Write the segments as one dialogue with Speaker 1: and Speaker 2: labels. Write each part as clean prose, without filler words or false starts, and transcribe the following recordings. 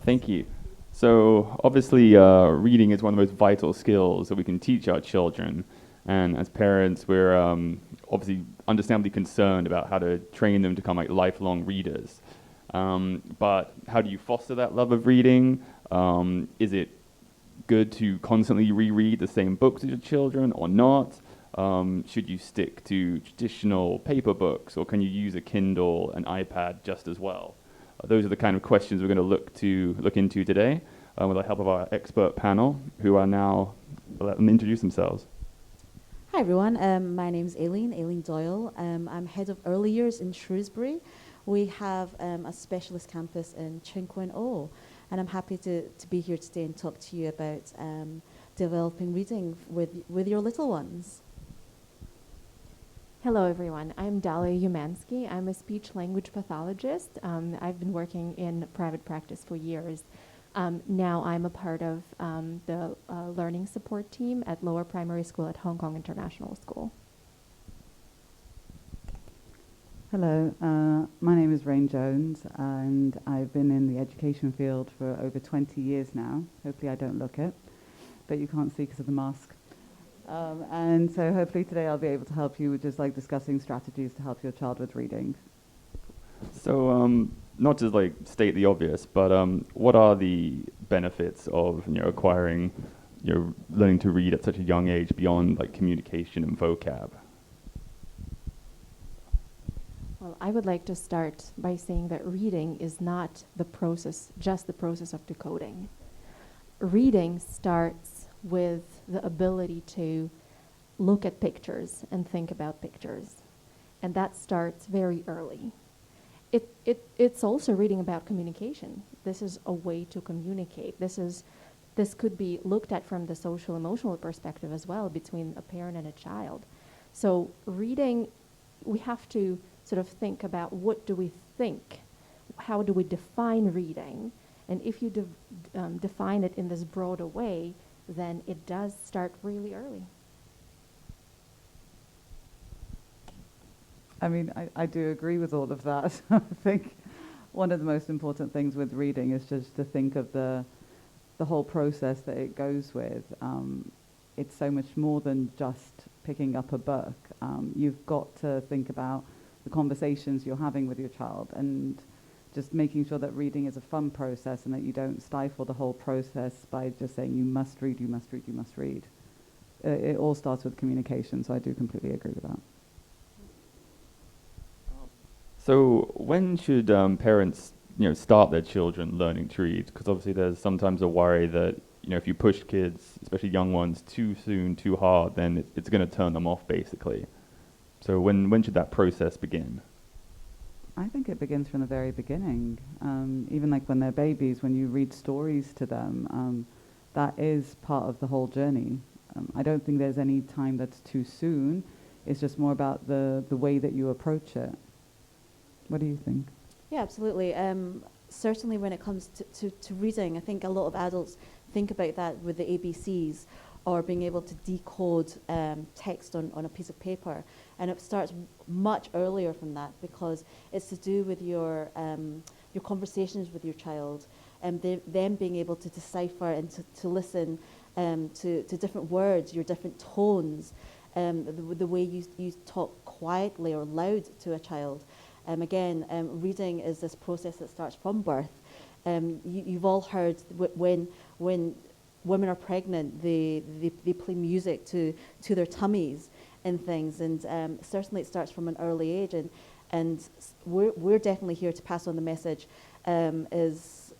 Speaker 1: Thank you. So obviously, reading is one of the most vital skills that we can teach our children. And as parents, we're obviously understandably concerned about how to train them to become like lifelong readers. But how do you foster that love of reading? Is it good to constantly reread the same books to your children or not? Should you stick to traditional paper books, or can you use a Kindle, an iPad just as well? Those are the kind of questions we're going to look into today with the help of our expert panel, who are now, let them introduce themselves.
Speaker 2: Hi everyone, my name is Aileen Doyle. I'm head of early years in Shrewsbury. We have a specialist campus in Chinquin O, and I'm happy to be here today and talk to you about developing reading with your little ones.
Speaker 3: Hello everyone, I'm Dalia Umansky. I'm a speech-language pathologist. I've been working in private practice for years. Now I'm a part of the learning support team at Lower Primary School at Hong Kong International School.
Speaker 4: Hello, my name is Rain Jones, and I've been in the education field for over 20 years now. Hopefully I don't look it, but you can't see because of the mask. And so hopefully today I'll be able to help you with just like discussing strategies to help your child with reading.
Speaker 1: So not to like state the obvious, but what are the benefits of acquiring, learning to read at such a young age beyond like communication and vocab?
Speaker 3: Well, I would like to start by saying that reading is not just the process of decoding. Reading starts with the ability to look at pictures and think about pictures. And that starts very early. It's also reading about communication. This is a way to communicate. This could be looked at from the social emotional perspective as well between a parent and a child. So reading, we have to sort of think about what do we think? How do we define reading? And if you define it in this broader way, then it does start really early.
Speaker 4: I mean, I do agree with all of that. I think one of the most important things with reading is just to think of the whole process that it goes with. It's so much more than just picking up a book. You've got to think about the conversations you're having with your child and just making sure that reading is a fun process and that you don't stifle the whole process by just saying you must read, you must read, you must read. It all starts with communication, so I do completely agree with that.
Speaker 1: So when should parents start their children learning to read? Because obviously there's sometimes a worry that if you push kids, especially young ones, too soon, too hard, then it's going to turn them off basically. So when should that process begin?
Speaker 4: I think it begins from the very beginning. Even like when they're babies, when you read stories to them, that is part of the whole journey. I don't think there's any time that's too soon. It's just more about the way that you approach it. What do you think?
Speaker 2: Yeah, absolutely. Certainly when it comes to reading, I think a lot of adults think about that with the ABCs or being able to decode text on a piece of paper. And it starts much earlier from that because it's to do with your conversations with your child and them being able to decipher and to listen to different words, your different tones, the way you talk quietly or loud to a child. Again, reading is this process that starts from birth. You've all heard when women are pregnant, they play music to their tummies and things, and certainly it starts from an early age, and we're definitely here to pass on the message is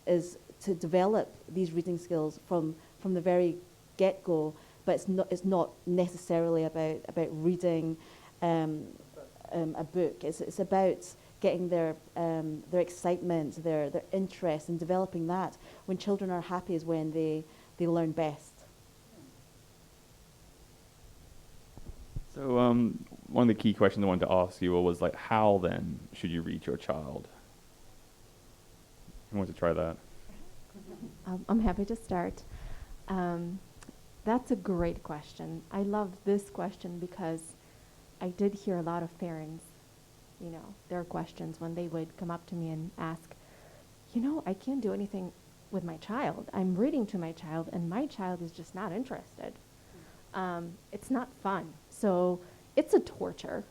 Speaker 2: to develop these reading skills from the very get-go, but it's not necessarily about reading a book. It's about getting their excitement, their interest, and developing that. When children are happy is when they learn best.
Speaker 1: So one of the key questions I wanted to ask you was like, how then should you read your child? Who wants to try that?
Speaker 3: I'm happy to start. That's a great question. I love this question because I did hear a lot of parents, their questions when they would come up to me and ask, I can't do anything with my child. I'm reading to my child, and my child is just not interested. It's not fun. So it's a torture.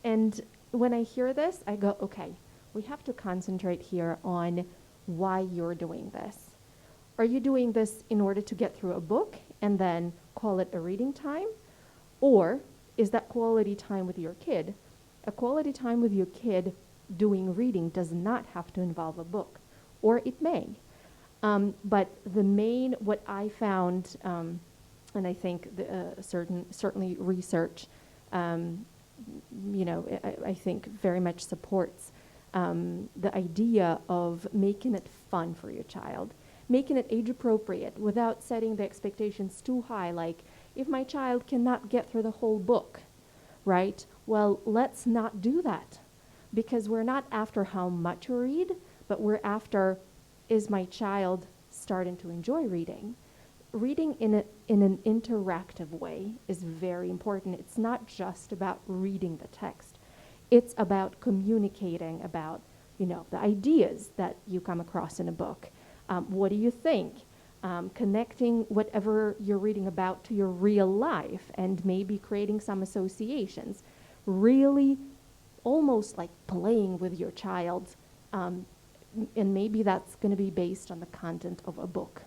Speaker 3: And when I hear this, I go, okay, we have to concentrate here on why you're doing this. Are you doing this in order to get through a book and then call it a reading time? Or is that quality time with your kid? A quality time with your kid doing reading does not have to involve a book, or it may. But what I found, and I think certainly research, I think very much supports the idea of making it fun for your child, making it age appropriate without setting the expectations too high. Like, if my child cannot get through the whole book, right? Well, let's not do that, because we're not after how much we read, but we're after, is my child starting to enjoy reading? Reading in an interactive way is very important. It's not just about reading the text. It's about communicating about, the ideas that you come across in a book. What do you think? Connecting whatever you're reading about to your real life and maybe creating some associations. Really almost like playing with your child. And maybe that's going to be based on the content of a book.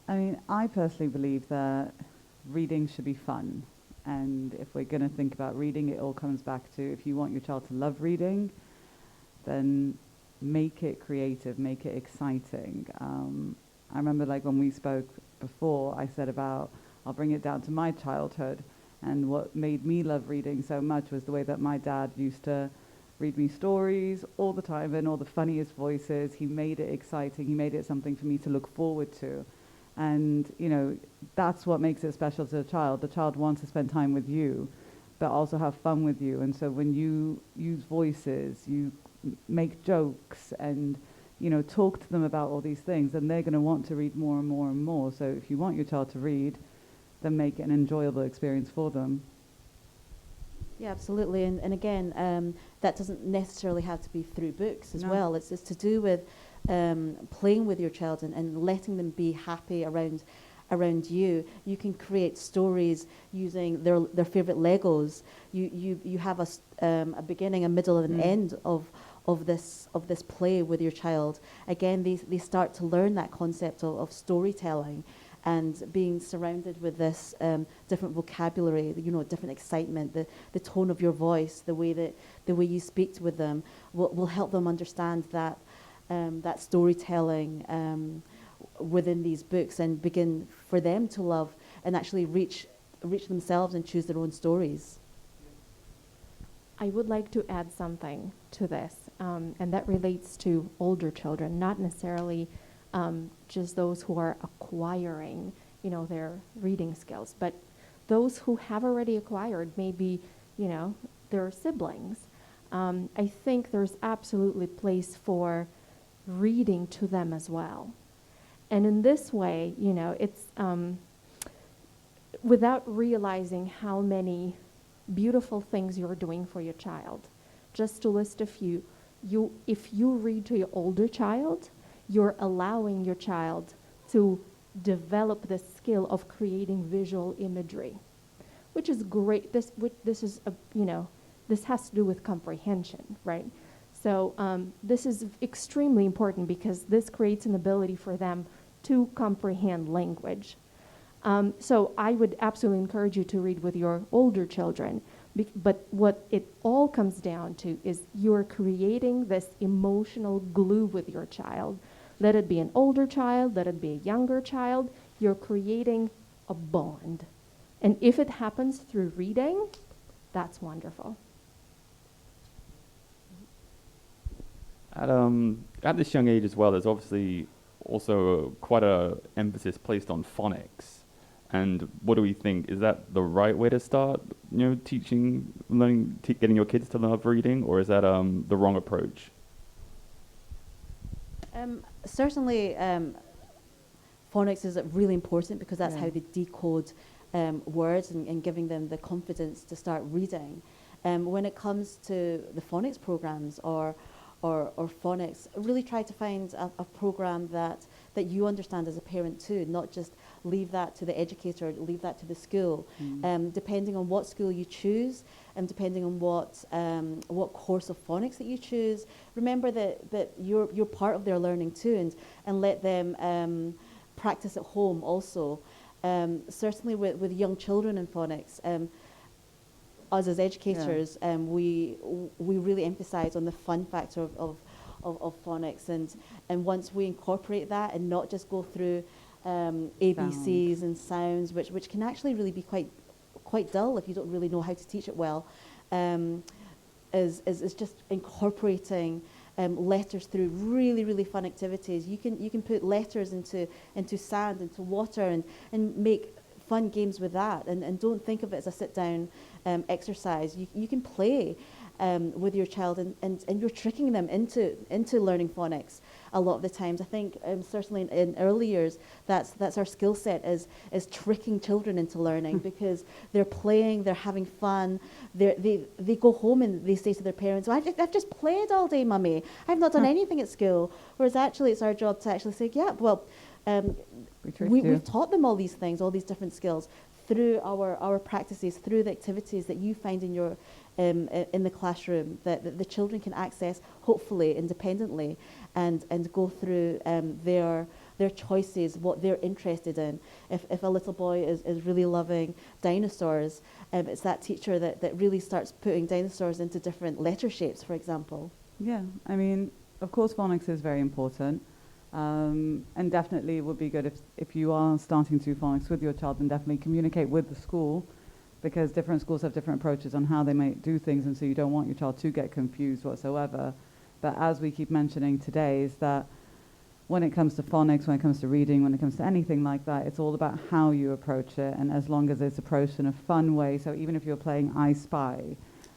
Speaker 4: I mean, I personally believe that reading should be fun. And if we're going to think about reading, it all comes back to, if you want your child to love reading, then make it creative, make it exciting. I remember, like, when we spoke before, I said about, I'll bring it down to my childhood. And what made me love reading so much was the way that my dad used to read me stories all the time in all the funniest voices. He made it exciting. He made it something for me to look forward to. And, that's what makes it special to the child. The child wants to spend time with you, but also have fun with you. And so when you use voices, you make jokes and, talk to them about all these things, then they're going to want to read more and more and more. So if you want your child to read, then make it an enjoyable experience for them.
Speaker 2: Yeah, absolutely. And again, that doesn't necessarily have to be through books as well. It's to do with playing with your child and letting them be happy around you. You can create stories using their favorite Legos. You have a beginning, a middle, and an end of this play with your child. Again, they start to learn that concept of storytelling and being surrounded with this different vocabulary, different excitement, the tone of your voice, the way you speak with them will help them understand that storytelling within these books, and begin for them to love and actually reach themselves and choose their own stories.
Speaker 3: I would like to add something to this, and that relates to older children, not necessarily just those who are acquiring, their reading skills, but those who have already acquired, maybe, their siblings. I think there's absolutely place for reading to them as well. And in this way, it's without realizing how many beautiful things you're doing for your child. Just to list a few, if you read to your older child, you're allowing your child to develop the skill of creating visual imagery, which is great. This has to do with comprehension, right? So this is extremely important because this creates an ability for them to comprehend language. So I would absolutely encourage you to read with your older children. But what it all comes down to is you're creating this emotional glue with your child. Let it be an older child, let it be a younger child. You're creating a bond. And if it happens through reading, that's wonderful.
Speaker 1: At this young age as well, there's obviously also quite a emphasis placed on phonics. And what do we think? Is that the right way to start, getting your kids to love reading, or is that the wrong approach?
Speaker 2: Certainly, phonics is really important because that's how they decode words and giving them the confidence to start reading. When it comes to the phonics programs or phonics, really try to find a program that you understand as a parent too, not just leave that to the educator, leave that to the school. Depending on what school you choose and depending on what course of phonics that you choose, remember that you're part of their learning too, and let them practice at home also. Certainly with young children in phonics, us as educators, we really emphasize on the fun factor of phonics, and once we incorporate that and not just go through ABCs and sounds, which can actually really be quite dull if you don't really know how to teach it well, is just incorporating letters through really fun activities. You can put letters into sand, into water, and make fun games with that, and don't think of it as a sit down exercise. You can play with your child, and you're tricking them into learning phonics a lot of the times. I think certainly in early years, that's our skill set, is tricking children into learning because they're playing, they're having fun. They go home and they say to their parents, well, I've just played all day, mummy. I've not done anything at school. Whereas actually it's our job to actually say, yeah, well, we've taught them all these things, all these different skills through our practices, through the activities that you find in your in the classroom that the children can access, hopefully independently, and go through their choices, what they're interested in. If a little boy is really loving dinosaurs, it's that teacher that really starts putting dinosaurs into different letter shapes, for example.
Speaker 4: Yeah, I mean, of course phonics is very important. And definitely it would be good if you are starting to do phonics with your child, then definitely communicate with the school, because different schools have different approaches on how they might do things, and so you don't want your child to get confused whatsoever. But as we keep mentioning today, is that when it comes to phonics, when it comes to reading, when it comes to anything like that, it's all about how you approach it, and as long as it's approached in a fun way. So even if you're playing I Spy,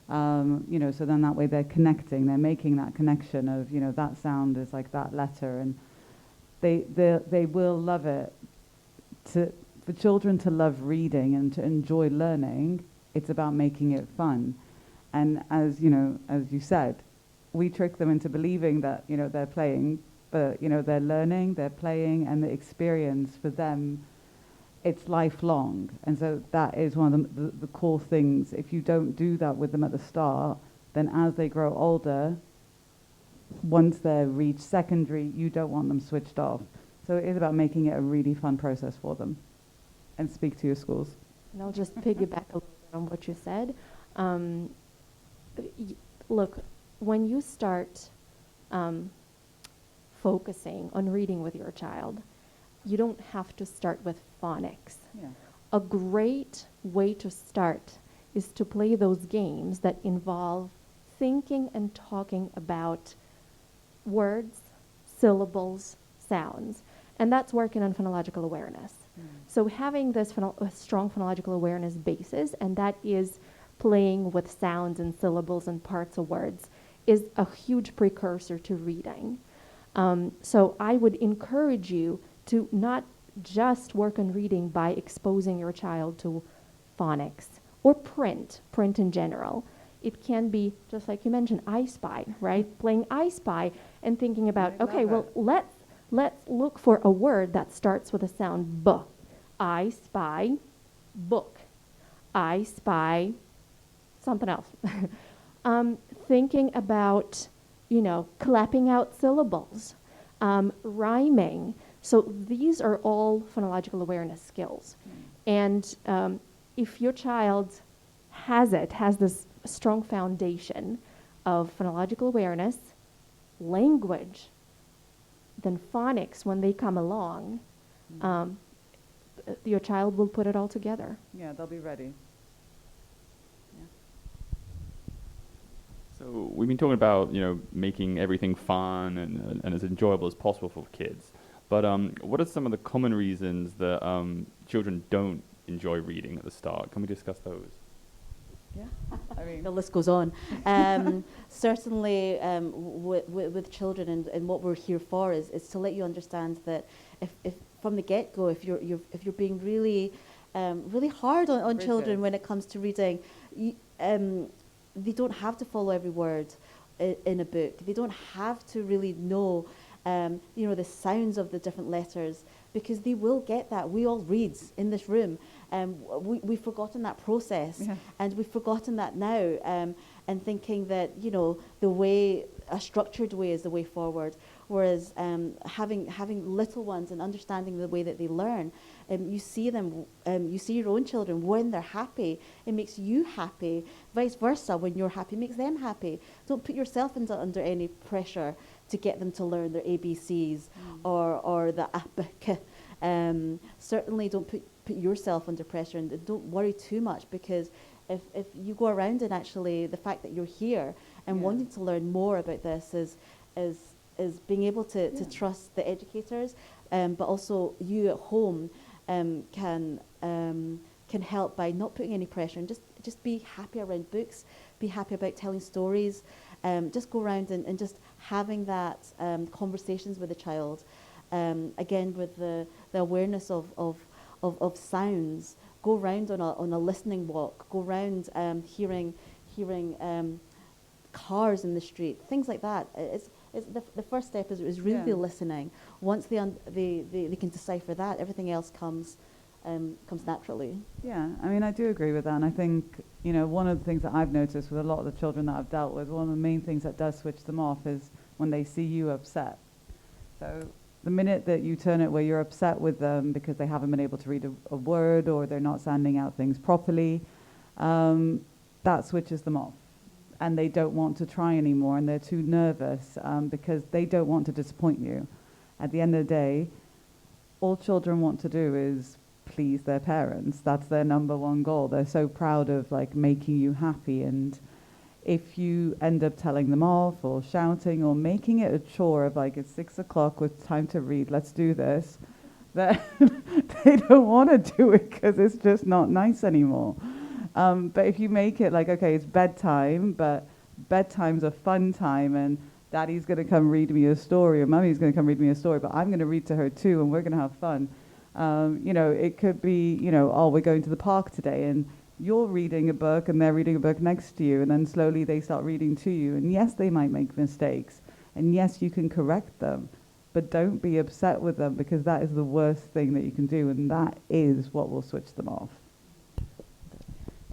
Speaker 4: so then that way they're connecting, they're making that connection of, that sound is like that letter, and they will love it. For children to love reading and to enjoy learning, it's about making it fun. And as you said, we trick them into believing that they're playing, but they're learning, they're playing, and the experience for them, it's lifelong. And so that is one of the core things. If you don't do that with them at the start, then as they grow older, once they reach secondary, you don't want them switched off. So it is about making it a really fun process for them. And speak to your schools.
Speaker 3: And I'll just piggyback a little bit on what you said. Look, when you start focusing on reading with your child, you don't have to start with phonics.
Speaker 4: Yeah.
Speaker 3: A great way to start is to play those games that involve thinking and talking about words, syllables, sounds. And that's working on phonological awareness. So having this strong phonological awareness basis, and that is playing with sounds and syllables and parts of words, is a huge precursor to reading. So I would encourage you to not just work on reading by exposing your child to phonics or print in general. It can be, just like you mentioned, I Spy, right? Playing I Spy and thinking about, okay, well, let's look for a word that starts with a sound B. I spy book. I spy something else. Thinking about, clapping out syllables, rhyming. So these are all phonological awareness skills. And if your child has this strong foundation of phonological awareness, language, then phonics, when they come along, your child will put it all together.
Speaker 4: Yeah, they'll be ready. Yeah.
Speaker 1: So we've been talking about, making everything fun and as enjoyable as possible for kids. But what are some of the common reasons that children don't enjoy reading at the start? Can we discuss those?
Speaker 2: Yeah,
Speaker 4: I mean,
Speaker 2: the list goes on. Certainly, with children, and what we're here for is to let you understand that if from the get-go, if you're being really hard on children when it comes to reading, they don't have to follow every word in a book. They don't have to really know, the sounds of the different letters, because they will get that. We all read in this room. We've forgotten that process,
Speaker 4: Yeah.
Speaker 2: and we've forgotten that now, and thinking that, the way, a structured way is the way forward. Whereas having little ones and understanding the way that they learn, you see them, you see your own children when they're happy, it makes you happy. Vice versa, when you're happy, it makes them happy. Don't put yourself under any pressure to get them to learn their ABCs or the ABK. Certainly don't put yourself under pressure, and don't worry too much, because if you go around and actually the fact that you're here and
Speaker 4: Yeah.
Speaker 2: wanting to learn more about this is being able to trust the educators, but also you at home can help by not putting any pressure, and just be happy around books, be happy about telling stories, just go around and just having that conversations with the child, again with the awareness of sounds. Go around on a listening walk, go around hearing cars in the street, things like that. It's the first step is really
Speaker 4: Yeah.
Speaker 2: listening. Once they can decipher that, everything else comes naturally.
Speaker 4: Yeah, I mean, I do agree with that. And I think, one of the things that I've noticed with a lot of the children that I've dealt with, one of the main things that does switch them off is when they see you upset. So the minute that you turn it where you're upset with them because they haven't been able to read a word, or they're not sounding out things properly, that switches them off. And they don't want to try anymore, and they're too nervous because they don't want to disappoint you. At the end of the day, all children want to do is please their parents. That's their number one goal. They're so proud of making you happy, and if you end up telling them off or shouting or making it a chore of it's 6 o'clock with time to read, let's do this, then they don't want to do it because it's just not nice anymore. But if you make it okay, it's bedtime, but bedtime's a fun time, and daddy's going to come read me a story, or mummy's going to come read me a story, but I'm going to read to her too, and we're going to have fun. It could be, we're going to the park today, and you're reading a book and they're reading a book next to you, and then slowly they start reading to you. And yes, they might make mistakes, and yes, you can correct them, but don't be upset with them, because that is the worst thing that you can do, and that is what will switch them off.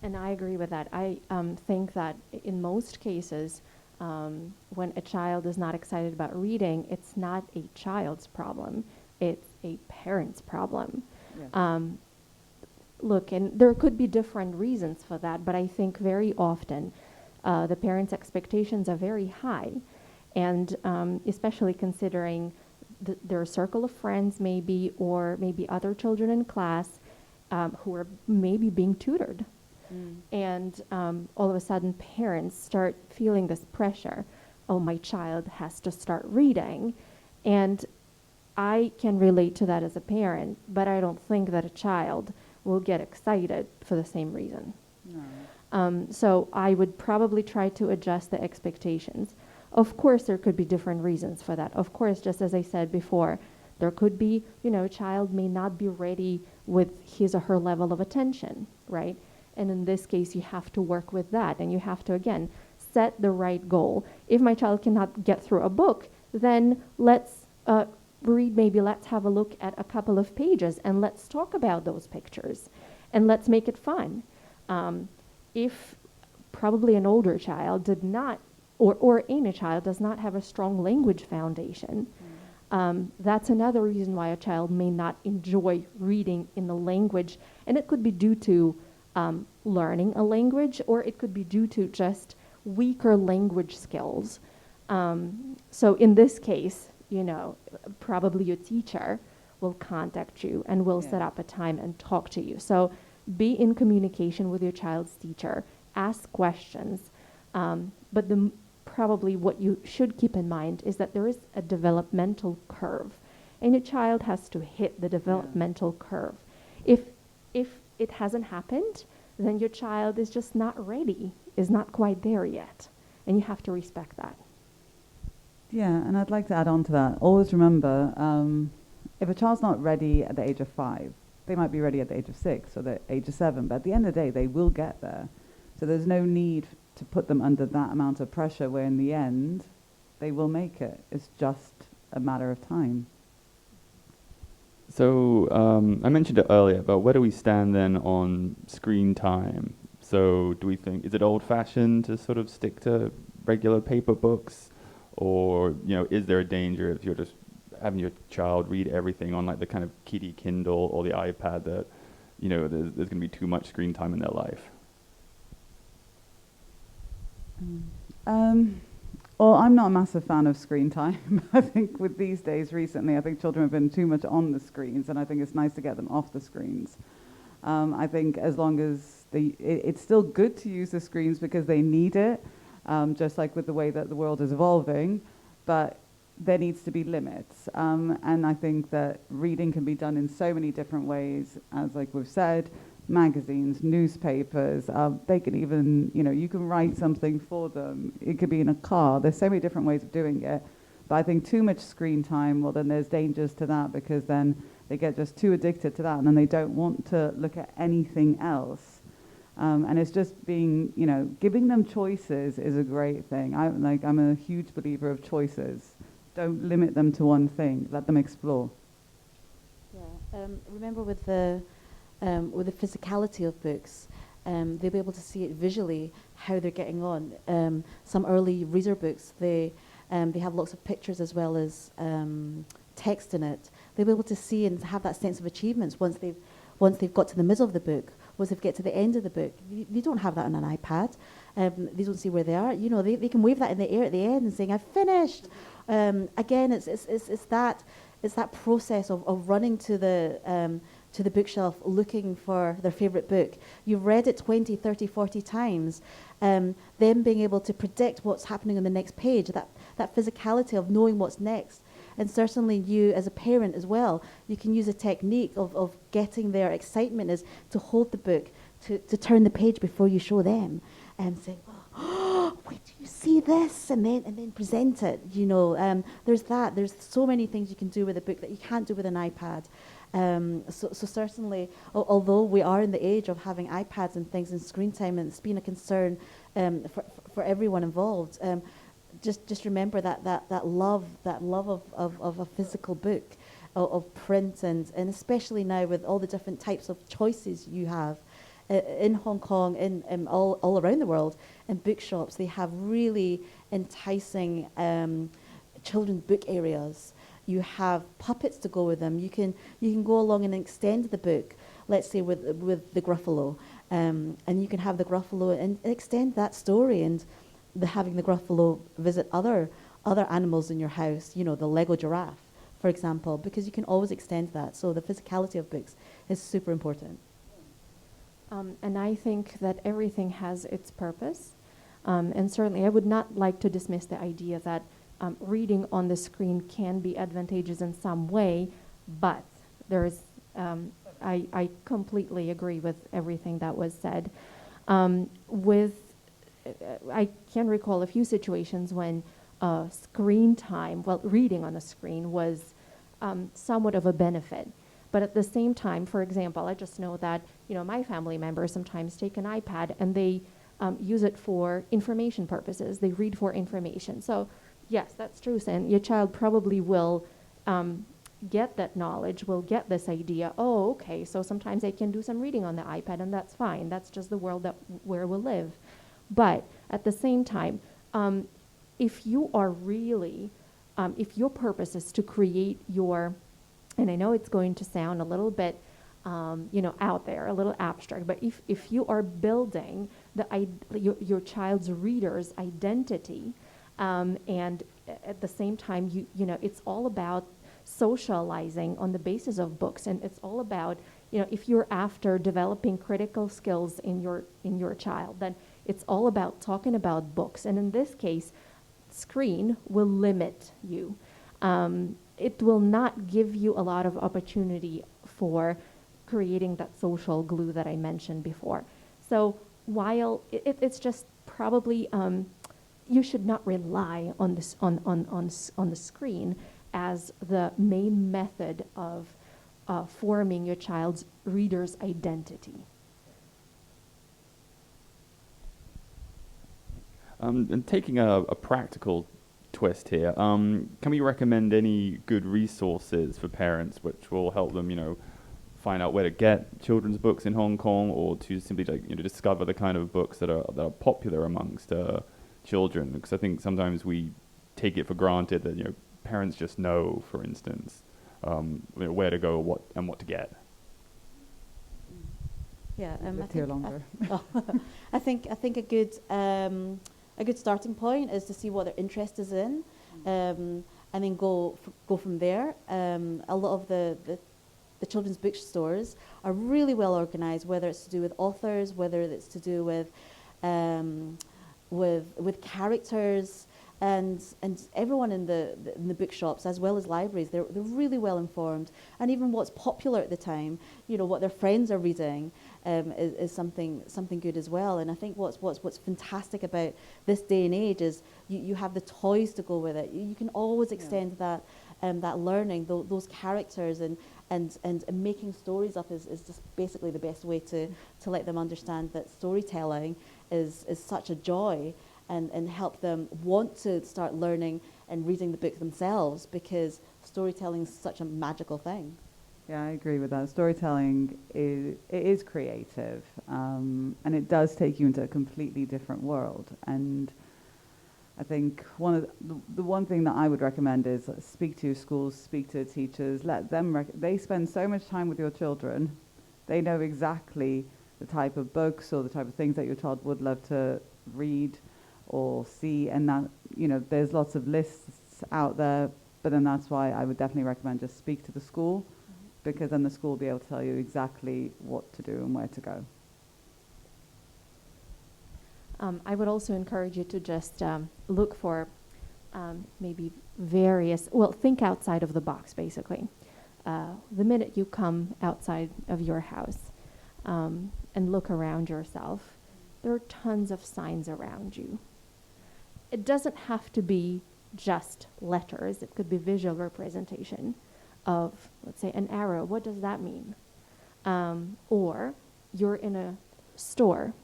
Speaker 3: And I agree with that. I think that in most cases, when a child is not excited about reading, it's not a child's problem. It's a parent's problem.
Speaker 4: Yeah.
Speaker 3: Look, and there could be different reasons for that, but I think very often the parents' expectations are very high, and especially considering their circle of friends maybe, or maybe other children in class who are maybe being tutored. And all of a sudden parents start feeling this pressure. Oh, my child has to start reading. And I can relate to that as a parent, but I don't think that a child will get excited for the same reason.
Speaker 4: No.
Speaker 3: So I would probably try to adjust the expectations. Of course, there could be different reasons for that. Of course, just as I said before, there could be, a child may not be ready with his or her level of attention, right? And in this case, you have to work with that, and you have to, again, set the right goal. If my child cannot get through a book, then let's read, maybe let's have a look at a couple of pages, and let's talk about those pictures, and let's make it fun. If probably an older child did not, or any child does not have a strong language foundation, that's another reason why a child may not enjoy reading in the language, and it could be due to learning a language, or it could be due to just weaker language skills. So in this case, probably your teacher will contact you and will set up a time and talk to you. So be in communication with your child's teacher, ask questions, but probably what you should keep in mind is that there is a developmental curve, and your child has to hit the developmental curve. If it hasn't happened, then your child is just not ready, is not quite there yet, and you have to respect that.
Speaker 4: Yeah, and I'd like to add on to that. Always remember, if a child's not ready at the age of 5, they might be ready at the age of 6 or the age of 7, but at the end of the day, they will get there. So there's no need to put them under that amount of pressure where in the end they will make it. It's just a matter of time.
Speaker 1: So I mentioned it earlier, but where do we stand then on screen time? So do we think, is it old-fashioned to sort of stick to regular paper books? Or, is there a danger if you're just having your child read everything on like the kind of kiddie Kindle or the iPad that, there's going to be too much screen time in their life?
Speaker 4: Well, I'm not a massive fan of screen time. I think with these days recently, I think children have been too much on the screens, and I think it's nice to get them off the screens. I think as long as it's still good to use the screens because they need it, just like with the way that the world is evolving, but there needs to be limits. And I think that reading can be done in so many different ways, as like we've said, magazines, newspapers, they can even, you can write something for them. It could be in a car. There's so many different ways of doing it. But I think too much screen time, well, then there's dangers to that because then they get just too addicted to that and then they don't want to look at anything else. And it's just being, giving them choices is a great thing. I'm a huge believer of choices. Don't limit them to one thing. Let them explore.
Speaker 2: Yeah. Remember with the physicality of books, they'll be able to see it visually how they're getting on. Some early reader books, they have lots of pictures as well as text in it. They'll be able to see and have that sense of achievements once they've got to the middle of the book. Once they get to the end of the book, they don't have that on an iPad. They don't see where they are. They can wave that in the air at the end and saying, "I've finished." Again, it's that process of running to the bookshelf looking for their favorite book. You've read it 20, 30, 40 times. Them being able to predict what's happening on the next page, that physicality of knowing what's next. And certainly you as a parent as well, you can use a technique of getting their excitement is to hold the book, to turn the page before you show them and say, "Oh, wait, do you see this?" And then present it. There's so many things you can do with a book that you can't do with an iPad. So certainly, although we are in the age of having iPads and things and screen time, and it's been a concern for everyone involved, just remember that love of a physical book, of print, and especially now with all the different types of choices you have in Hong Kong, in all around the world, in bookshops, they have really enticing children's book areas. You have puppets to go with them. You can go along and extend the book, let's say with the Gruffalo, and you can have the Gruffalo and extend that story, and having the Gruffalo visit other animals in your house, the Lego giraffe, for example, because you can always extend that. So the physicality of books is super important.
Speaker 3: And I think that everything has its purpose. And certainly I would not like to dismiss the idea that reading on the screen can be advantageous in some way, but I completely agree with everything that was said. I can recall a few situations when screen time, reading on a screen was somewhat of a benefit. But at the same time, for example, I just know that my family members sometimes take an iPad and they use it for information purposes. They read for information. So yes, that's true, and your child probably will get that knowledge, will get this idea, oh, okay, so sometimes I can do some reading on the iPad, and that's fine. That's just the world where we live. But at the same time, if you are really, if your purpose is to create and I know it's going to sound a little bit, out there, a little abstract, but if you are building your child's reader's identity, and at the same time, it's all about socializing on the basis of books, and it's all about, if you're after developing critical skills in your child, then it's all about talking about books. And in this case, screen will limit you. It will not give you a lot of opportunity for creating that social glue that I mentioned before. So while it's just probably you should not rely on this on the screen as the main method of forming your child's reader's identity.
Speaker 1: And taking a practical twist here, can we recommend any good resources for parents which will help them, find out where to get children's books in Hong Kong, or to simply discover the kind of books that are popular amongst children? Because I think sometimes we take it for granted that parents just know, for instance, where to go, what to get.
Speaker 2: Yeah,
Speaker 4: Lived here longer.
Speaker 2: I think a good starting point is to see what their interest is in, and then go from there. A lot of the children's bookstores are really well organized, whether it's to do with authors, whether it's to do with characters, and everyone in the bookshops as well as libraries, they're really well informed, and even what's popular at the time, what their friends are reading, is something good as well. And I think what's fantastic about this day and age is you have the toys to go with it. You can always extend that learning, those characters, and making stories up is just basically the best way to let them understand that storytelling is such a joy, and help them want to start learning and reading the book themselves, because storytelling is such a magical thing.
Speaker 4: Yeah, I agree with that. Storytelling is creative, and it does take you into a completely different world. And I think the one thing that I would recommend is speak to your schools, speak to teachers, let them, they spend so much time with your children. They know exactly the type of books or the type of things that your child would love to read or see, and that, there's lots of lists out there, but then that's why I would definitely recommend just speak to the school, because then the school will be able to tell you exactly what to do and where to go.
Speaker 3: I would also encourage you to just look for maybe think outside of the box, basically. The minute you come outside of your house and look around yourself, there are tons of signs around you. It doesn't have to be just letters. It could be visual representation of, let's say, an arrow. What does that mean? Or you're in a store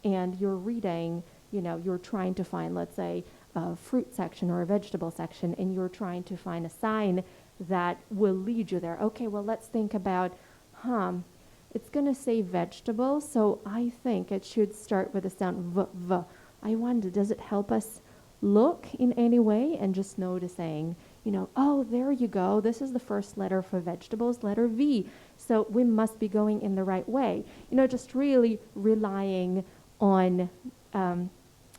Speaker 3: and you're reading, you're trying to find, let's say, a fruit section or a vegetable section, and you're trying to find a sign that will lead you there. Okay, well, let's think about, it's going to say vegetable, so I think it should start with the sound v. I wonder, does it help us look in any way? And just noticing, oh, there you go. This is the first letter for vegetables, letter V. So we must be going in the right way. Just really relying on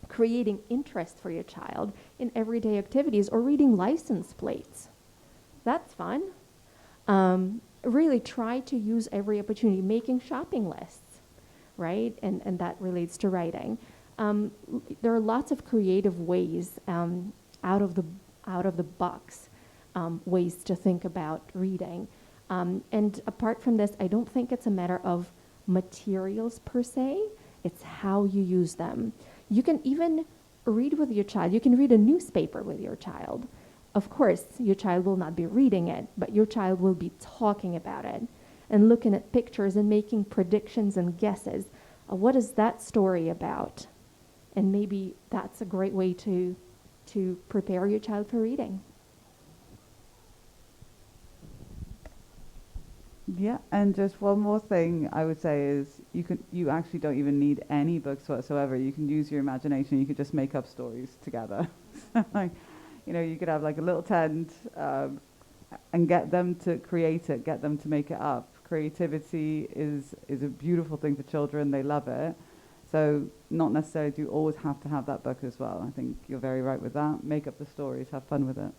Speaker 3: creating interest for your child in everyday activities, or reading license plates. That's fun. Really try to use every opportunity, making shopping lists, right? And that relates to writing. There are lots of creative ways, out of the box, ways to think about reading. And apart from this, I don't think it's a matter of materials per se. It's how you use them. You can even read with your child. You can read a newspaper with your child. Of course, your child will not be reading it, but your child will be talking about it and looking at pictures and making predictions and guesses. What is that story about? And maybe that's a great way to prepare your child for reading.
Speaker 4: Yeah, and just one more thing I would say is you actually don't even need any books whatsoever. You can use your imagination. You could just make up stories together. You could have like a little tent and get them to create it, get them to make it up. Creativity is a beautiful thing for children. They love it. So not necessarily do you always have to have that book as well. I think you're very right with that. Make up the stories, have fun with it.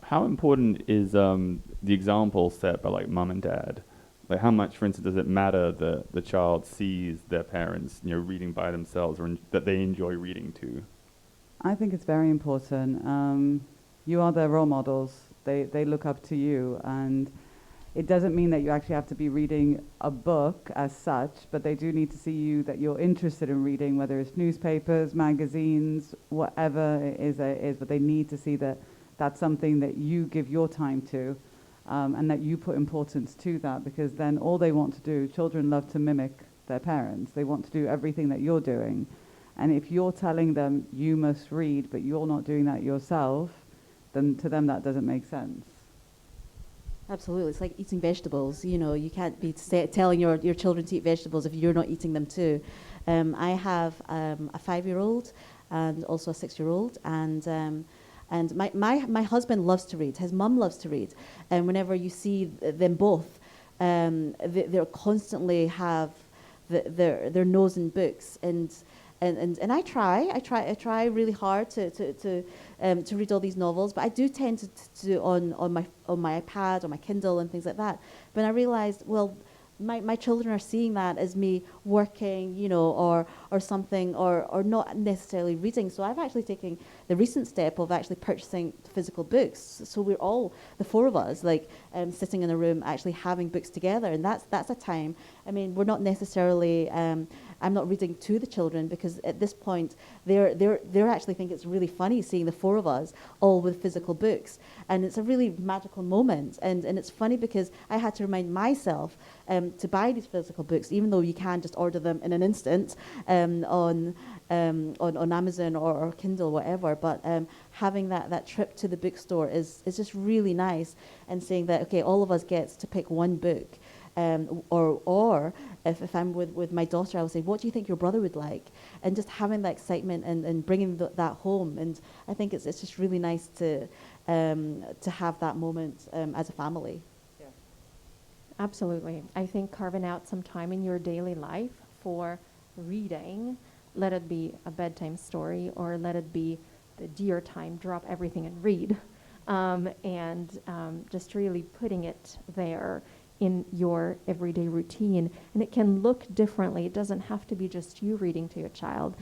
Speaker 1: How important is the example set by mum and dad? Like, how much, for instance, does it matter that the child sees their parents, reading by themselves, or that they enjoy reading too?
Speaker 4: I think it's very important. You are their role models. They look up to you, and it doesn't mean that you actually have to be reading a book as such, but they do need to see you, that you're interested in reading, whether it's newspapers, magazines, whatever it is, but they need to see that that's something that you give your time to, and that you put importance to that, because then all they want to do, children love to mimic their parents. They want to do everything that you're doing. And if you're telling them you must read, but you're not doing that yourself, then to them that doesn't make sense.
Speaker 2: Absolutely. It's like eating vegetables. You know, you can't be telling your children to eat vegetables if you're not eating them too. I have a 5-year-old and also a 6-year-old, and my husband loves to read. His mum loves to read, and whenever you see them both, they're constantly have their nose in books, and I try really hard to read all these novels, but I do tend to do on my iPad or my Kindle and things like that. But I realized, well, my children are seeing that as me working, you know, or something, or not necessarily reading. So I've actually taken the recent step of actually purchasing physical books. So we're all, the 4 of us, like sitting in a room actually having books together, and that's a time. I mean, we're not necessarily. I'm not reading to the children, because at this point they're actually think it's really funny seeing the 4 of us all with physical books, and it's a really magical moment. And it's funny because I had to remind myself to buy these physical books, even though you can just order them in an instant on Amazon or Kindle, whatever. But having that trip to the bookstore is just really nice, and saying that, okay, all of us gets to pick one book. Or if I'm with my daughter, I will say, what do you think your brother would like? And just having that excitement and bringing that home. And I think it's just really nice to have that moment as a family.
Speaker 4: Yeah.
Speaker 3: Absolutely. I think carving out some time in your daily life for reading, let it be a bedtime story, or let it be the dear time, drop everything and read, and just really putting it there in your everyday routine. And it can look differently. It doesn't have to be just you reading to your child.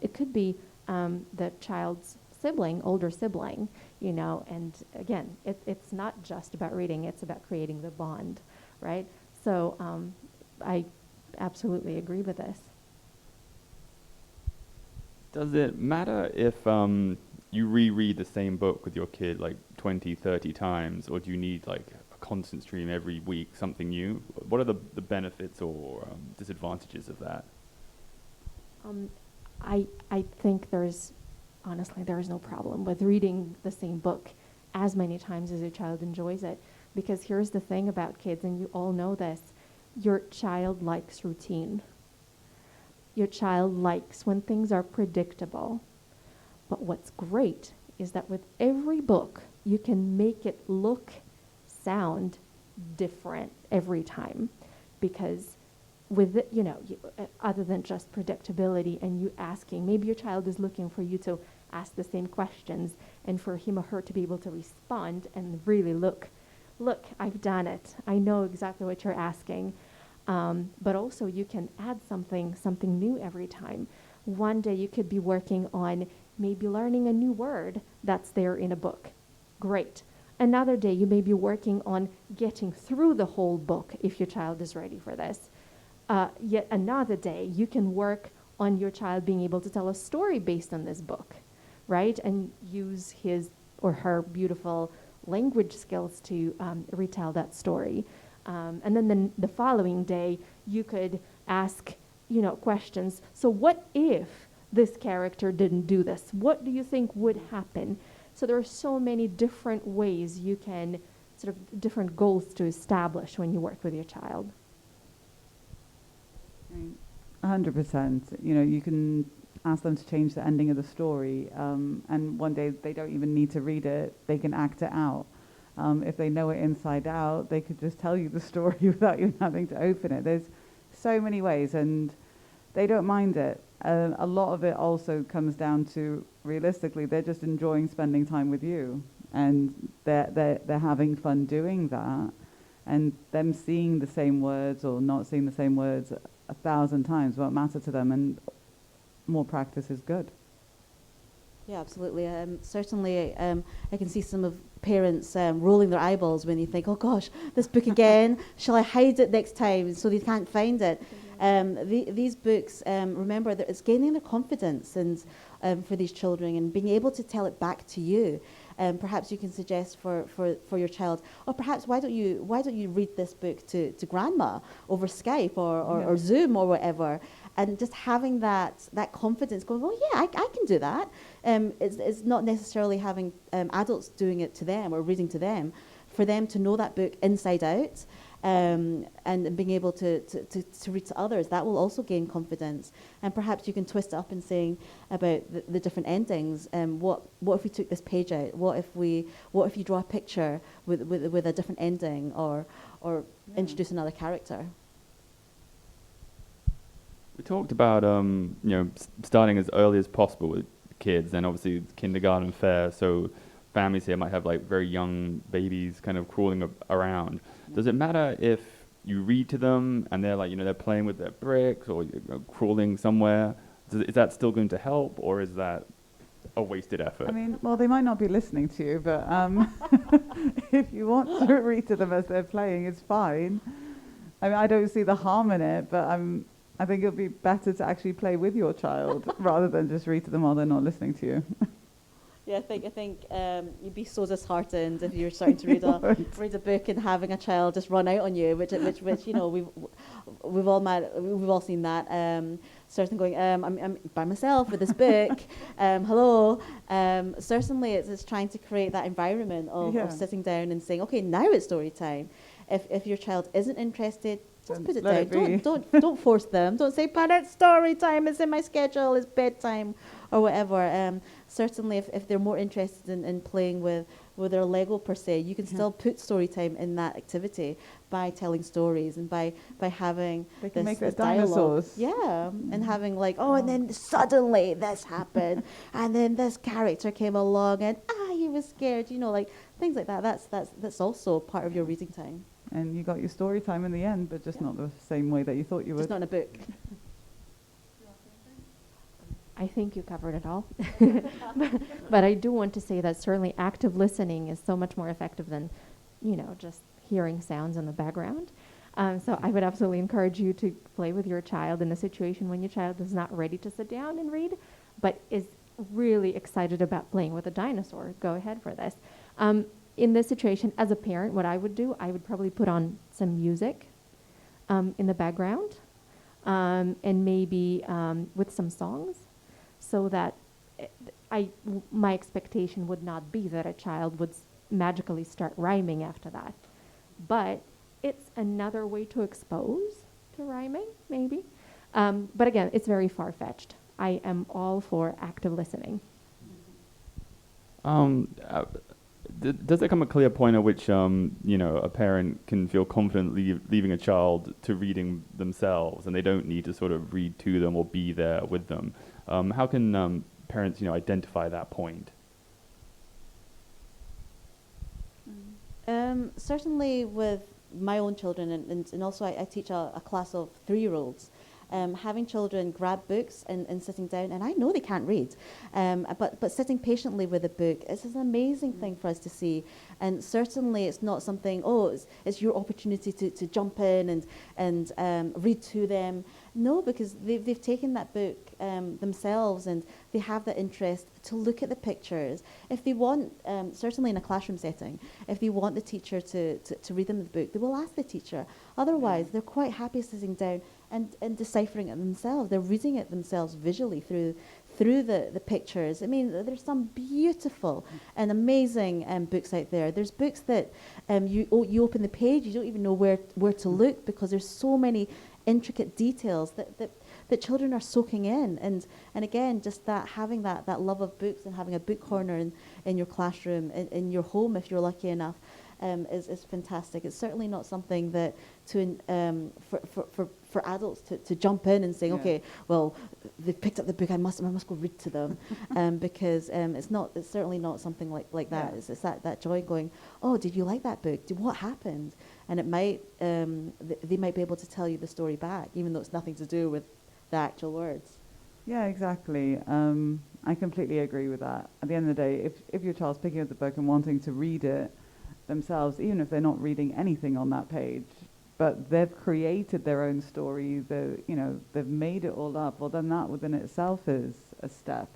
Speaker 3: It could be the child's sibling, older sibling, you know, and again, it's not just about reading, it's about creating the bond, right? So I absolutely agree with this.
Speaker 1: Does it matter if you reread the same book with your kid like 20, 30 times, or do you need like a constant stream every week, something new? What are the benefits or disadvantages of that?
Speaker 3: I think honestly, there is no problem with reading the same book as many times as your child enjoys it. Because here's the thing about kids, and you all know this, your child likes routine. Your child likes when things are predictable. But what's great is that with every book, you can make it look, sound different every time. Because with it, you know, other than just predictability and you asking, maybe your child is looking for you to ask the same questions and for him or her to be able to respond and really look, I've done it. I know exactly what you're asking. But also you can add something new every time. One day you could be working on maybe learning a new word that's there in a book. Great. Another day you may be working on getting through the whole book if your child is ready for this. Yet another day you can work on your child being able to tell a story based on this book, right? And use his or her beautiful language skills to retell that story. And then the following day, you could ask, you know, questions. So what if this character didn't do this? What do you think would happen? So there are so many different ways you can, sort of different goals to establish when you work with your child.
Speaker 4: 100%. You know, you can ask them to change the ending of the story, and one day they don't even need to read it. They can act it out. If they know it inside out, they could just tell you the story without you having to open it. There's so many ways, and they don't mind it. A lot of it also comes down to, realistically, they're just enjoying spending time with you, and they're having fun doing that, and them seeing the same words or not seeing the same words 1,000 times won't matter to them, and more practice is good.
Speaker 2: Yeah, absolutely. Certainly, I can see some of parents rolling their eyeballs when you think, oh gosh, this book again, shall I hide it next time so they can't find it? These books, remember, that it's gaining their confidence and for these children, and being able to tell it back to you. Perhaps you can suggest for your child, or perhaps why don't you read this book to grandma over Skype or Zoom or whatever, and just having that confidence, going, oh yeah, I can do that. It's not necessarily having adults doing it to them or reading to them, for them to know that book inside out, and being able to read to others, that will also gain confidence. And perhaps you can twist it up in saying about the different endings. What if we took this page out? What if you draw a picture with a different ending, or introduce another character?
Speaker 1: We talked about starting as early as possible with kids, and obviously it's kindergarten fair, so families here might have like very young babies kind of crawling around. Does it matter if you read to them and they're like, they're playing with their bricks or crawling somewhere? Is that still going to help, or is that a wasted effort?
Speaker 4: I mean, well, they might not be listening to you, but if you want to read to them as they're playing, it's fine. I mean, I don't see the harm in it, but I think it would be better to actually play with your child rather than just read to them while they're not listening to you.
Speaker 2: Yeah, I think you'd be so disheartened if you're starting to read a book and having a child just run out on you, which we've all seen that. Certain going, I'm by myself with this book. Hello. Certainly, it's trying to create that environment of sitting down and saying, okay, now it's story time. If your child isn't interested, just put it down. Don't force them. Don't say, but it's story time. It's in my schedule. It's bedtime, or whatever. Certainly, if they're more interested in playing with their Lego per se, you can still put story time in that activity by telling stories and by having
Speaker 4: they can make
Speaker 2: this
Speaker 4: dialogue.
Speaker 2: Dinosaurs. Yeah, and having like, and then suddenly this happened, and then this character came along, and he was scared. Like things like that. That's also part of your reading time.
Speaker 4: And you got your story time in the end, but just not the same way that you thought you would.
Speaker 2: Just not in a book.
Speaker 3: I think you covered it all. But I do want to say that certainly active listening is so much more effective than, just hearing sounds in the background. So I would absolutely encourage you to play with your child in a situation when your child is not ready to sit down and read, but is really excited about playing with a dinosaur. Go ahead for this. In this situation, as a parent, what I would do, I would probably put on some music in the background, and maybe with some songs, so that my expectation would not be that a child would magically start rhyming after that. But it's another way to expose to rhyming, maybe. But again, it's very far-fetched. I am all for active listening.
Speaker 1: Does there come a clear point at which a parent can feel confident leaving a child to reading themselves, and they don't need to sort of read to them or be there with them? How can parents identify that point?
Speaker 2: Certainly with my own children, and also I teach a class of 3-year-olds. Having children grab books and sitting down, and I know they can't read, but sitting patiently with a book is an amazing thing for us to see. And certainly it's not something, it's your opportunity to jump in and read to them. No, because they've taken that book themselves, and they have that interest to look at the pictures. If they want, certainly in a classroom setting, if they want the teacher to read them the book, they will ask the teacher. Otherwise, they're quite happy sitting down and deciphering it themselves. They're reading it themselves visually through the pictures. I mean, there's some beautiful and amazing books out there. There's books that you open the page, you don't even know where to look, because there's so many intricate details that children are soaking in. And again, just having that love of books and having a book corner in your classroom, in your home if you're lucky enough, is fantastic. It's certainly not something that for adults to jump in and saying, okay, well, they've picked up the book, I must go read to them, because it's certainly not something like that. It's that joy going, did you like that book? What happened? And it might they might be able to tell you the story back, even though it's nothing to do with the actual words.
Speaker 4: Yeah, exactly. I completely agree with that. At the end of the day, if your child's picking up the book and wanting to read it themselves, even if they're not reading anything on that page, but they've created their own story, they've made it all up, well, then that within itself is a step.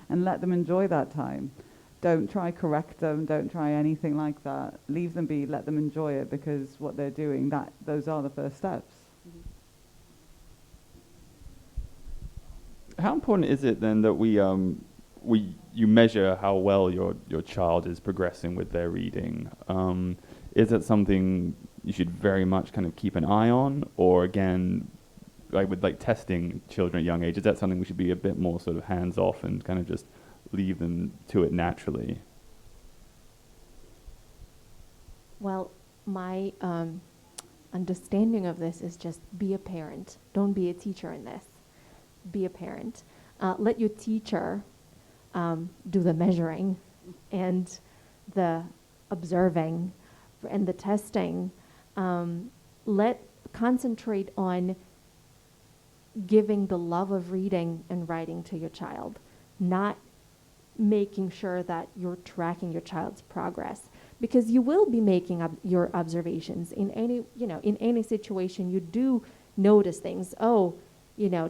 Speaker 4: And let them enjoy that time. Don't try correct them, don't try anything like that. Leave them be, let them enjoy it, because what they're doing, those are the first steps.
Speaker 1: how important is it then that you measure how well your child is progressing with their reading? Is it something you should very much kind of keep an eye on, or again, like with like testing children at young age, is that something we should be a bit more sort of hands off and kind of just leave them to it naturally?
Speaker 3: Well, my understanding of this is just be a parent. Don't be a teacher in this. Be a parent. Let your teacher do the measuring and the observing and the testing. Concentrate on giving the love of reading and writing to your child, not making sure that you're tracking your child's progress, because you will be making your observations in any situation. You do notice things. Oh,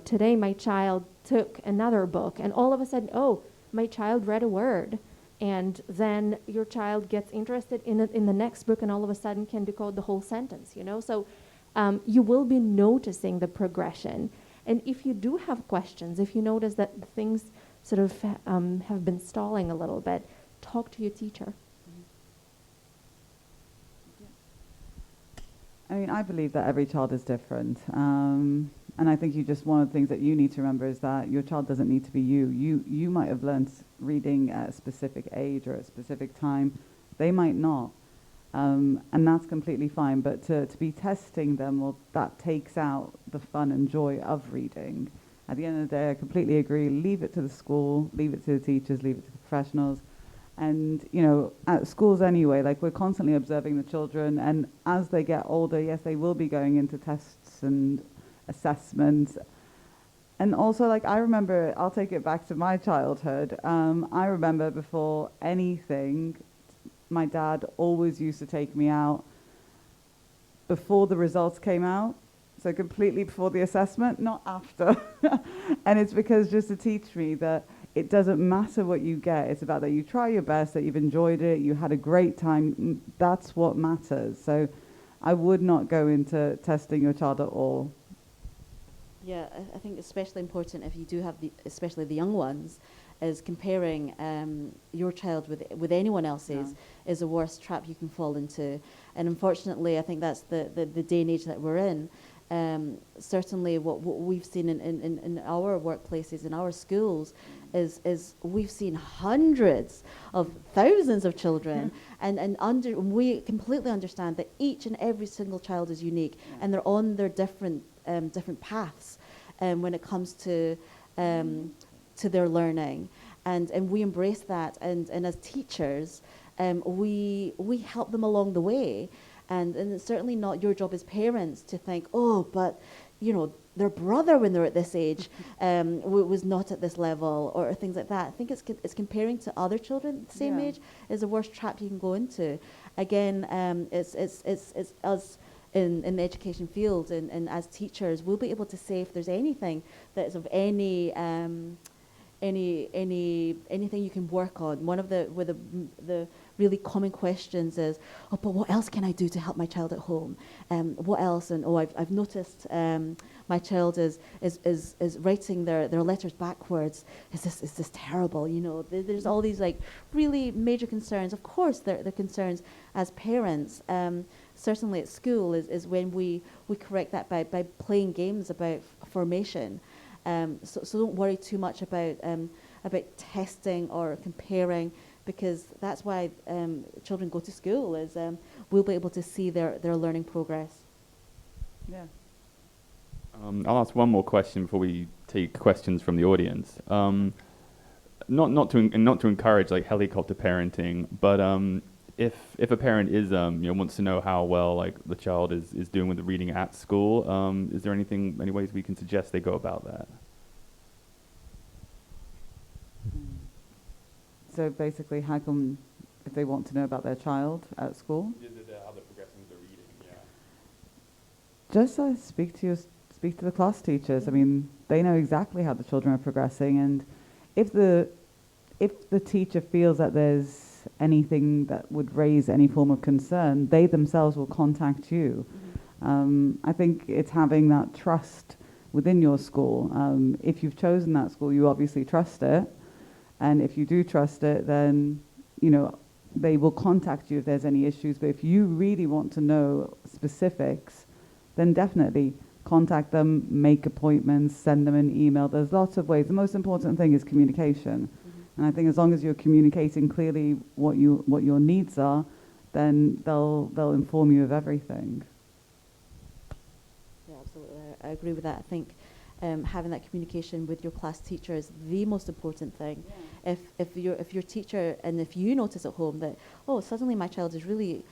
Speaker 3: today my child took another book, and all of a sudden, oh, my child read a word, and then your child gets interested in the next book, and all of a sudden can decode the whole sentence. So you will be noticing the progression. And if you do have questions, if you notice that things sort of have been stalling a little bit, talk to your teacher.
Speaker 4: I mean, I believe that every child is different. And I think one of the things that you need to remember is that your child doesn't need to be you. You might have learned reading at a specific age or at a specific time. They might not. And that's completely fine. But to be testing them, well, that takes out the fun and joy of reading. At the end of the day, I completely agree. Leave it to the school, leave it to the teachers, leave it to the professionals. And, at schools anyway, like we're constantly observing the children. And as they get older, yes, they will be going into tests and assessments. And also, like, I remember, I'll take it back to my childhood. I remember before anything, my dad always used to take me out before the results came out. So completely before the assessment, not after. And it's because just to teach me that it doesn't matter what you get. It's about that you try your best, that you've enjoyed it, you had a great time. That's what matters. So I would not go into testing your child at all.
Speaker 2: Yeah, I think especially important if you do have especially the young ones, is comparing your child with anyone else's is the worst trap you can fall into. And unfortunately, I think that's the day and age that we're in. Certainly what we've seen in our workplaces, in our schools, is we've seen hundreds of thousands of children, and we completely understand that each and every single child is unique, and they're on their different paths when it comes to their learning, and we embrace that, and as teachers, we help them along the way. And it's certainly not your job as parents to think, oh, but their brother when they're at this age was not at this level, or things like that. I think it's comparing to other children the same age is the worst trap you can go into. Again, it's us in the education field, and as teachers, we'll be able to say if there's anything that is of anything you can work on. One of the really common questions is, oh, but what else can I do to help my child at home? What else? And I've noticed my child is writing their letters backwards. Is this terrible? There's all these like really major concerns. Of course, they're concerns as parents. Certainly at school is when we correct that by playing games about formation. So don't worry too much about testing or comparing, because that's why children go to school, is we'll be able to see their learning progress.
Speaker 4: Yeah.
Speaker 1: I'll ask one more question before we take questions from the audience. Not to encourage like helicopter parenting, but if a parent is wants to know how well like the child is doing with the reading at school, is there any ways we can suggest they go about that?
Speaker 4: So basically, how come if they want to know about their child at school?
Speaker 1: How they're progressing with the reading, yeah.
Speaker 4: Just speak to the class teachers. I mean, they know exactly how the children are progressing, and if the teacher feels that there's anything that would raise any form of concern, they themselves will contact you. I think it's having that trust within your school. If you've chosen that school, you obviously trust it. And if you do trust it, then, you know, they will contact you if there's any issues. But if you really want to know specifics, then definitely contact them, make appointments, send them an email. There's lots of ways. The most important thing is communication. And I think as long as you're communicating clearly what your needs are, then they'll inform you of everything.
Speaker 2: Yeah, absolutely. I agree with that. I think having that communication with your class teacher is the most important thing. Yeah. If your teacher, and if you notice at home that, oh, suddenly my child is really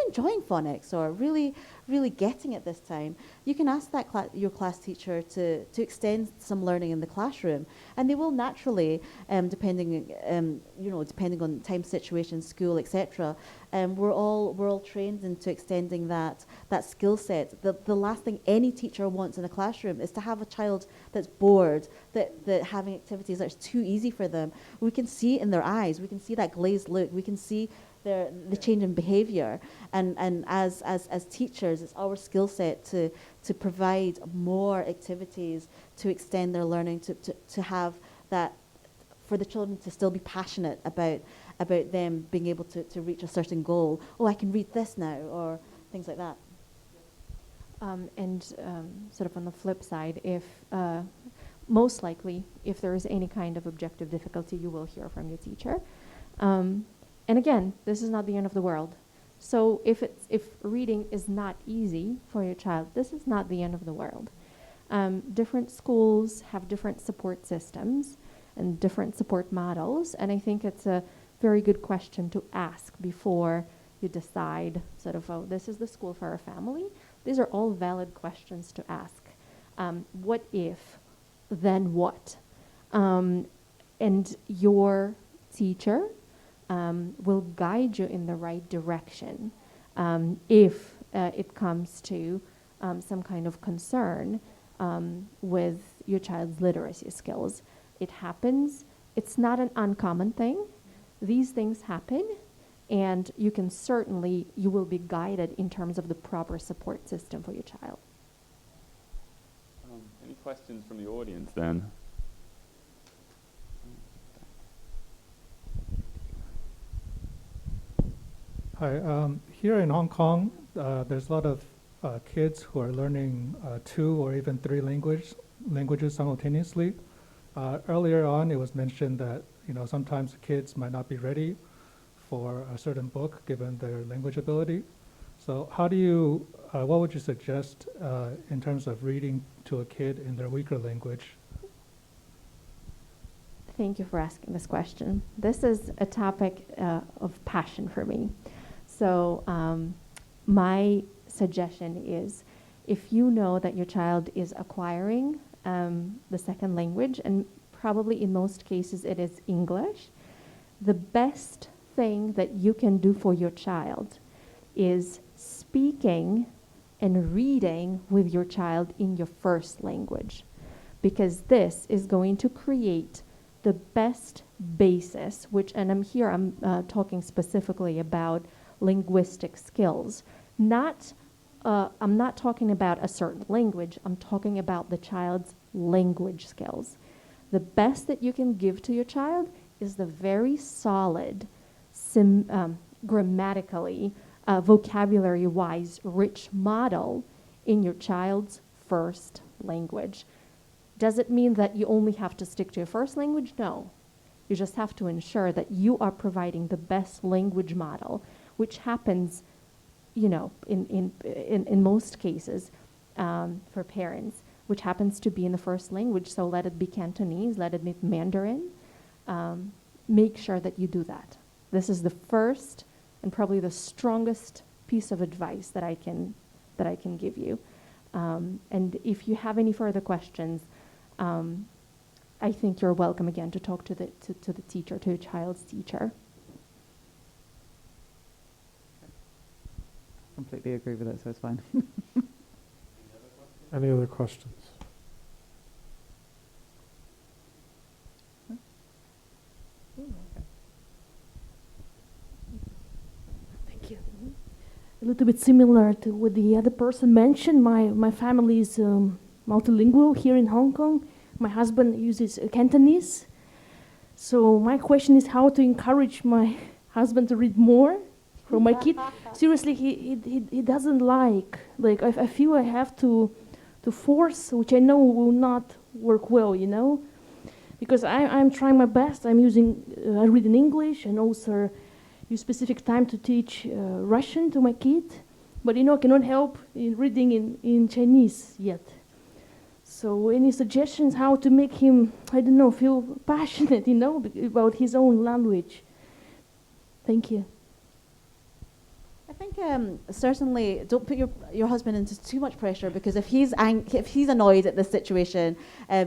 Speaker 2: enjoying phonics or really getting it this time, you can ask that your class teacher to extend some learning in the classroom, and they will naturally, depending on time, situation, school, etc. We're all trained into extending that skill set. The last thing any teacher wants in a classroom is to have a child that's bored, that having activities that's too easy for them. We can see it in their eyes. We can see that glazed look. We can see the change in behavior, and as teachers, it's our skill set to provide more activities to extend their learning, to have that, for the children to still be passionate about them being able to reach a certain goal. Oh, I can read this now, or things like that.
Speaker 3: Sort of on the flip side, if most likely, if there is any kind of objective difficulty, you will hear from your teacher. And again, this is not the end of the world. So if reading is not easy for your child, this is not the end of the world. Different schools have different support systems and different support models, and I think it's a very good question to ask before you decide sort of, oh, this is the school for our family. These are all valid questions to ask. What if, then what? And your teacher will guide you in the right direction if it comes to some kind of concern with your child's literacy skills. It happens. It's not an uncommon thing. These things happen, and you will be guided in terms of the proper support system for your child.
Speaker 1: Any questions from the audience then?
Speaker 5: Hi, here in Hong Kong, there's a lot of kids who are learning 2 or even 3 languages simultaneously. Earlier on, it was mentioned that sometimes kids might not be ready for a certain book given their language ability. So what would you suggest in terms of reading to a kid in their weaker language?
Speaker 3: Thank you for asking this question. This is a topic of passion for me. So my suggestion is, if you know that your child is acquiring the second language, and probably in most cases it is English, the best thing that you can do for your child is speaking and reading with your child in your first language, because this is going to create the best basis, and I'm talking specifically about linguistic skills. I'm not talking about a certain language, I'm talking about the child's language skills. The best that you can give to your child is the very solid, grammatically, vocabulary-wise, rich model in your child's first language. Does it mean that you only have to stick to your first language? No. You just have to ensure that you are providing the best language model, which happens, in most cases for parents, which happens to be in the first language. So let it be Cantonese, let it be Mandarin. Make sure that you do that. This is the first and probably the strongest piece of advice that I can give you. And if you have any further questions, I think you're welcome again to talk to the teacher, to your child's teacher.
Speaker 4: Completely agree with it, so it's fine.
Speaker 6: Any other questions?
Speaker 7: Thank you. A little bit similar to what the other person mentioned. My family is multilingual here in Hong Kong. My husband uses Cantonese. So my question is how to encourage my husband to read more for my kid. Seriously, he doesn't like I feel I have to force, which I know will not work well, you know, because I'm trying my best. I read in English and also use specific time to teach Russian to my kid, but I cannot help in reading in Chinese yet. So any suggestions how to make him, feel passionate, about his own language? Thank you.
Speaker 2: I think certainly don't put your husband into too much pressure, because if he's annoyed at this situation,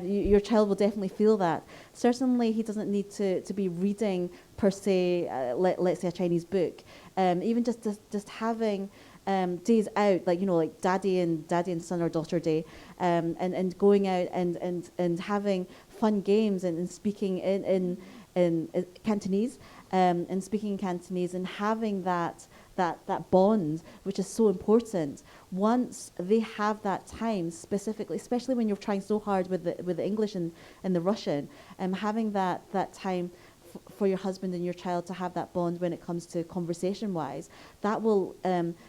Speaker 2: your child will definitely feel that. Certainly he doesn't need to be reading per se, let's say a Chinese book. Even just having days out, like daddy and son or daughter day, and going out and having fun games and speaking in Cantonese, and speaking in Cantonese and having that bond, which is so important. Once they have that time, specifically, especially when you're trying so hard with the English and the Russian, having that time for your husband and your child to have that bond when it comes to conversation-wise, that will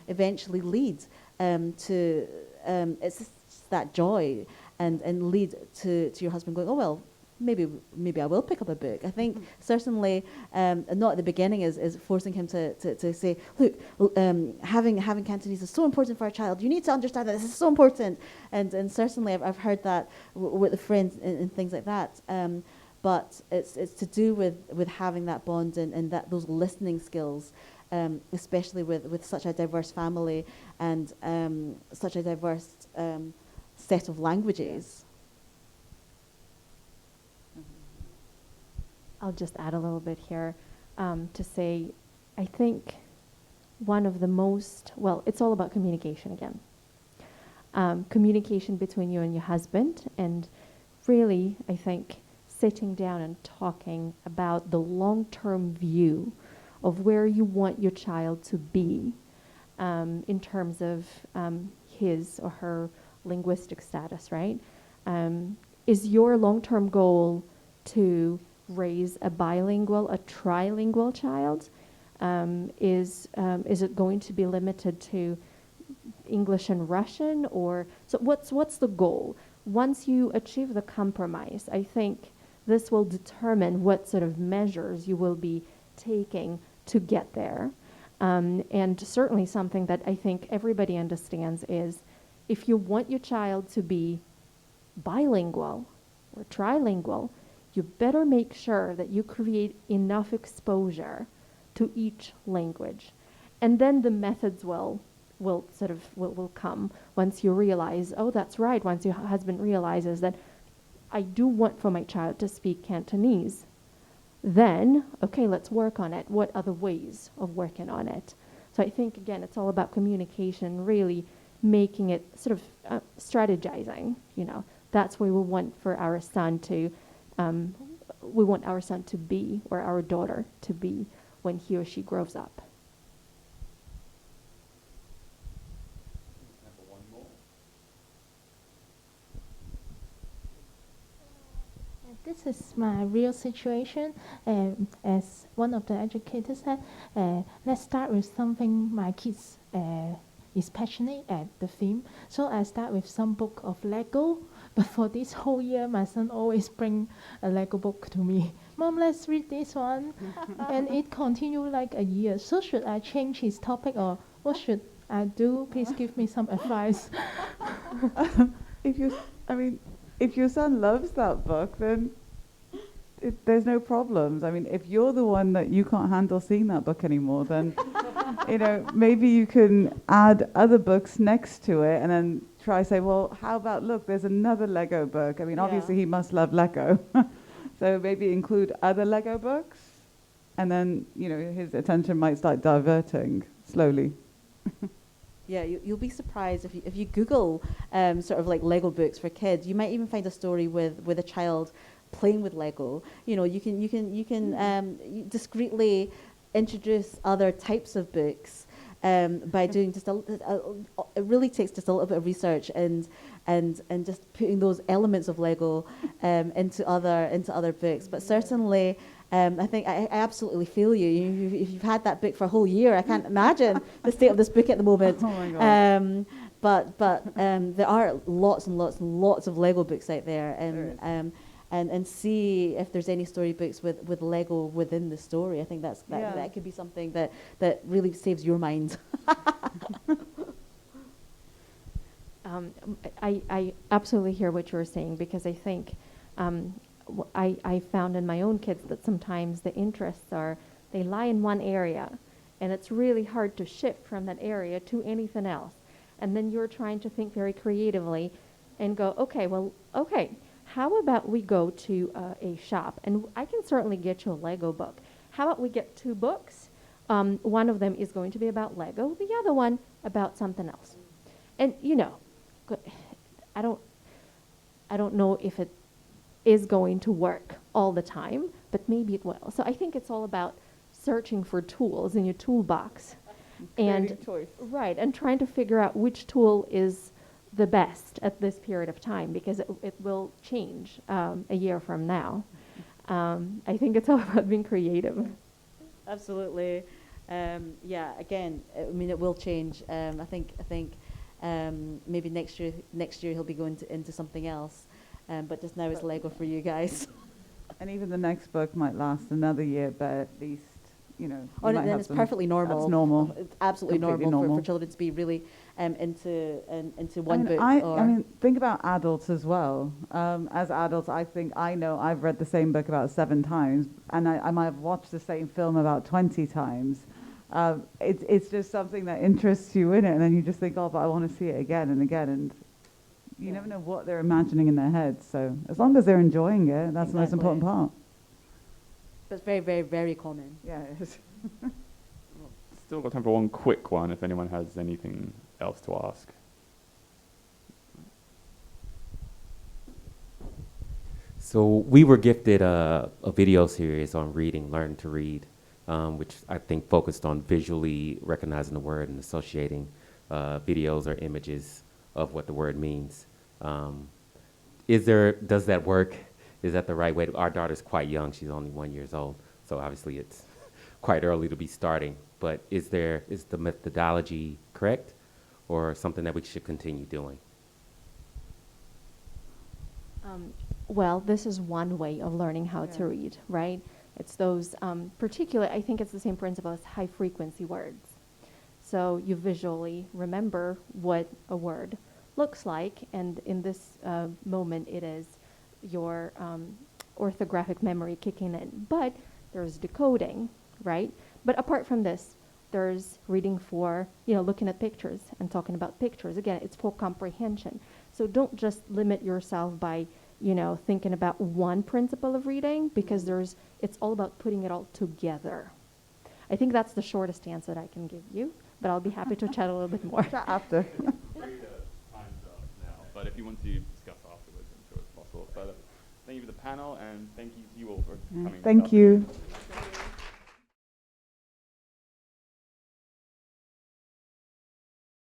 Speaker 2: eventually lead to it's just that joy and lead to your husband going, oh well, maybe I will pick up a book. I think certainly not at the beginning is forcing him to say, look, having Cantonese is so important for our child. You need to understand that this is so important. And certainly I've heard that with the friends and things like that. But it's to do with having that bond and those listening skills, especially with such a diverse family and such a diverse set of languages.
Speaker 3: I'll just add a little bit here to say, I think one of the most, it's all about communication again. Communication between you and your husband, and really, I think, sitting down and talking about the long-term view of where you want your child to be in terms of his or her linguistic status, right? Is your long-term goal to raise a bilingual, a trilingual child? Is it going to be limited to English and Russian, or so? What's the goal? Once you achieve the compromise, I think this will determine what sort of measures you will be taking to get there. And certainly something that I think everybody understands is, if you want your child to be bilingual or trilingual, you better make sure that you create enough exposure to each language. And then the methods will come once you realize, oh, that's right, once your husband realizes that I do want for my child to speak Cantonese, then, okay, let's work on it. What are the ways of working on it? So I think, again, it's all about communication, really making it sort of strategizing, That's where we want for our son to we want our son to be, or our daughter to be, when he or she grows up.
Speaker 6: This is my real situation. As one of the educators said, let's start with something my kids is passionate at the theme. So I start with some book of Lego. But for this whole year, my son always bring a Lego book to me. Mom, let's read this one. And it continued like a year. So should I change his topic, or what should I do? Please give me some advice.
Speaker 4: If your son loves that book, then there's no problems. I mean, if you're the one that you can't handle seeing that book anymore, then maybe you can add other books next to it, and then try say, well, how about, look, there's another Lego book. I mean, obviously he must love Lego. So maybe include other Lego books, and then, his attention might start diverting slowly.
Speaker 2: Yeah, you'll be surprised if you Google sort of like Lego books for kids. You might even find a story with a child playing with Lego. You can discreetly introduce other types of books by doing just it really takes just a little bit of research and and just putting those elements of Lego into other books. But certainly, I think I absolutely feel you. If you've had that book for a whole year, I can't imagine the state of this book at the moment.
Speaker 4: Oh my God.
Speaker 2: But there are lots and lots and lots of Lego books out there, and see if there's any storybooks with Lego within the story. I think that could be something that really saves your mind.
Speaker 3: I absolutely hear what you're saying, because I think I found in my own kids that sometimes the interests they lie in one area, and it's really hard to shift from that area to anything else. And then you're trying to think very creatively and go, okay, how about we go to a shop, and I can certainly get you a Lego book. How about we get 2 books? One of them is going to be about Lego, the other one about something else. And I don't know if it is going to work all the time, but maybe it will. So I think it's all about searching for tools in your toolbox. And
Speaker 4: choice.
Speaker 3: right, and trying to figure out which tool is the best at this period of time, because it will change a year from now. I think it's all about being creative.
Speaker 2: Absolutely. Again, I mean, it will change. I think maybe next year he'll be going into something else. But just now it's Lego for you guys.
Speaker 4: And even the next book might last another year, but at least,
Speaker 2: Then it's perfectly normal.
Speaker 4: That's normal.
Speaker 2: It's absolutely
Speaker 4: Completely
Speaker 2: normal for children to be really into one book.
Speaker 4: I mean, think about adults as well. As adults, I know I've read the same book about 7 times, and I might have watched the same film about 20 times. It's just something that interests you in it, and then you just think, oh, but I want to see it again and again, and you never know what they're imagining in their heads. So as long as they're enjoying it, that's the most important part.
Speaker 2: But it's very, very, very common.
Speaker 4: Yeah, it is.
Speaker 1: Still got time for one quick one if anyone has anything else to ask.
Speaker 8: So we were gifted a video series on reading, Learn to Read, which I think focused on visually recognizing the word and associating videos or images of what the word means. Does that work? Is that the right way? Our daughter's quite young. She's only 1 year old. So obviously it's quite early to be starting. But is the methodology correct, or something that we should continue doing?
Speaker 3: Well, this is one way of learning how to read, right? It's those particular, I think it's the same principle as high frequency words. So you visually remember what a word looks like, and in this moment it is your orthographic memory kicking in. But there's decoding, right? But apart from this, there's reading for, looking at pictures and talking about pictures. Again, it's for comprehension. So don't just limit yourself by, thinking about one principle of reading, because it's all about putting it all together. I think that's the shortest answer that I can give you, but I'll be happy to chat a little bit more.
Speaker 4: Chat after.
Speaker 1: Time's up now, but if you want to discuss afterwards, I'm sure it's possible. But thank you for the panel, and thank you to you all for coming.
Speaker 4: Thank you.